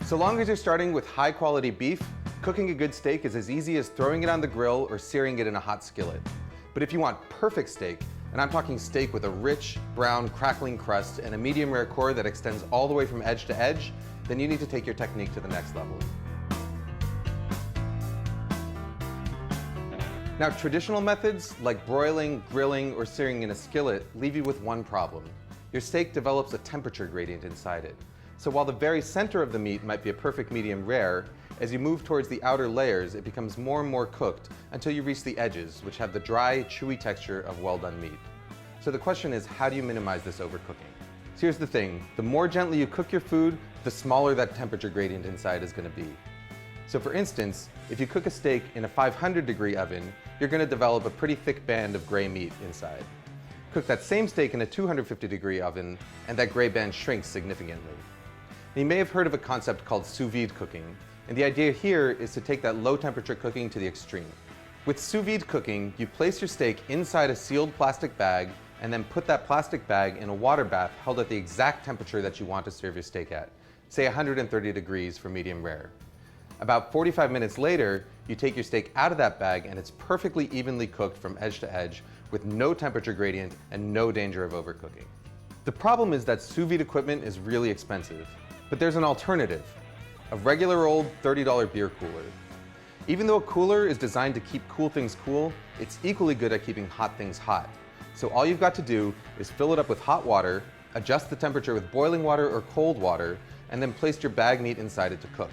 So long as you're starting with high quality beef, cooking a good steak is as easy as throwing it on the grill or searing it in a hot skillet. But if you want perfect steak, and I'm talking steak with a rich, brown, crackling crust and a medium rare core that extends all the way from edge to edge, then you need to take your technique to the next level. Now, traditional methods like broiling, grilling, or searing in a skillet leave you with one problem. Your steak develops a temperature gradient inside it. So while the very center of the meat might be a perfect medium rare, as you move towards the outer layers, it becomes more and more cooked until you reach the edges, which have the dry, chewy texture of well-done meat. So the question is, how do you minimize this overcooking? So here's the thing, the more gently you cook your food, the smaller that temperature gradient inside is going to be. So for instance, if you cook a steak in a 500-degree oven, you're going to develop a pretty thick band of gray meat inside. Cook that same steak in a 250-degree oven, and that gray band shrinks significantly. You may have heard of a concept called sous vide cooking, and the idea here is to take that low temperature cooking to the extreme. With sous vide cooking, you place your steak inside a sealed plastic bag and then put that plastic bag in a water bath held at the exact temperature that you want to serve your steak at, say 130 degrees for medium rare. About 45 minutes later, you take your steak out of that bag and it's perfectly evenly cooked from edge to edge with no temperature gradient and no danger of overcooking. The problem is that sous vide equipment is really expensive, but there's an alternative. A regular old $30 beer cooler. Even though a cooler is designed to keep cool things cool, it's equally good at keeping hot things hot. So all you've got to do is fill it up with hot water, adjust the temperature with boiling water or cold water, and then place your bag meat inside it to cook.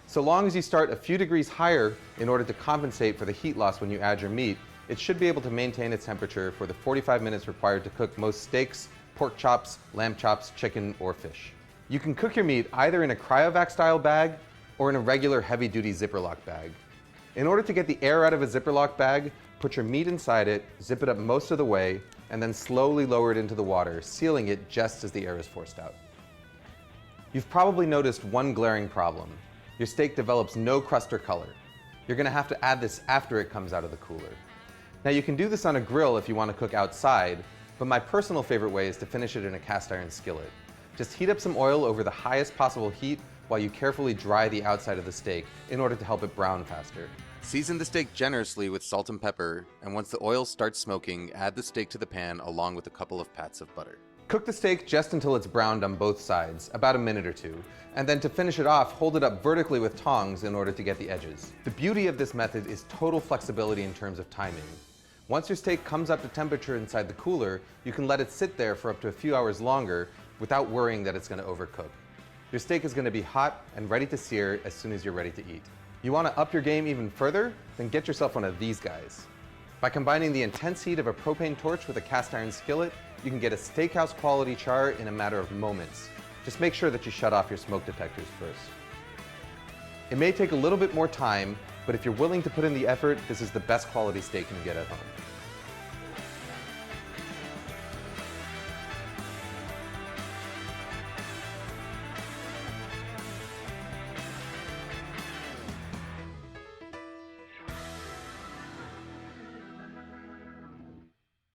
So long as you start a few degrees higher in order to compensate for the heat loss when you add your meat, it should be able to maintain its temperature for the 45 minutes required to cook most steaks, pork chops, lamb chops, chicken, or fish. You can cook your meat either in a cryovac style bag or in a regular heavy duty zipper lock bag. In order to get the air out of a zipper lock bag, put your meat inside it, zip it up most of the way, and then slowly lower it into the water, sealing it just as the air is forced out. You've probably noticed one glaring problem. Your steak develops no crust or color. You're gonna have to add this after it comes out of the cooler. Now you can do this on a grill if you want to cook outside, but my personal favorite way is to finish it in a cast iron skillet. Just heat up some oil over the highest possible heat while you carefully dry the outside of the steak in order to help it brown faster. Season the steak generously with salt and pepper, and once the oil starts smoking, add the steak to the pan along with a couple of pats of butter. Cook the steak just until it's browned on both sides, about a minute or two, and then to finish it off, hold it up vertically with tongs in order to get the edges. The beauty of this method is total flexibility in terms of timing. Once your steak comes up to temperature inside the cooler, you can let it sit there for up to a few hours longer without worrying that it's going to overcook. Your steak is going to be hot and ready to sear as soon as you're ready to eat. You want to up your game even further? Then get yourself one of these guys. By combining the intense heat of a propane torch with a cast iron skillet, you can get a steakhouse quality char in a matter of moments. Just make sure that you shut off your smoke detectors first. It may take a little bit more time, but if you're willing to put in the effort, this is the best quality steak you can get at home.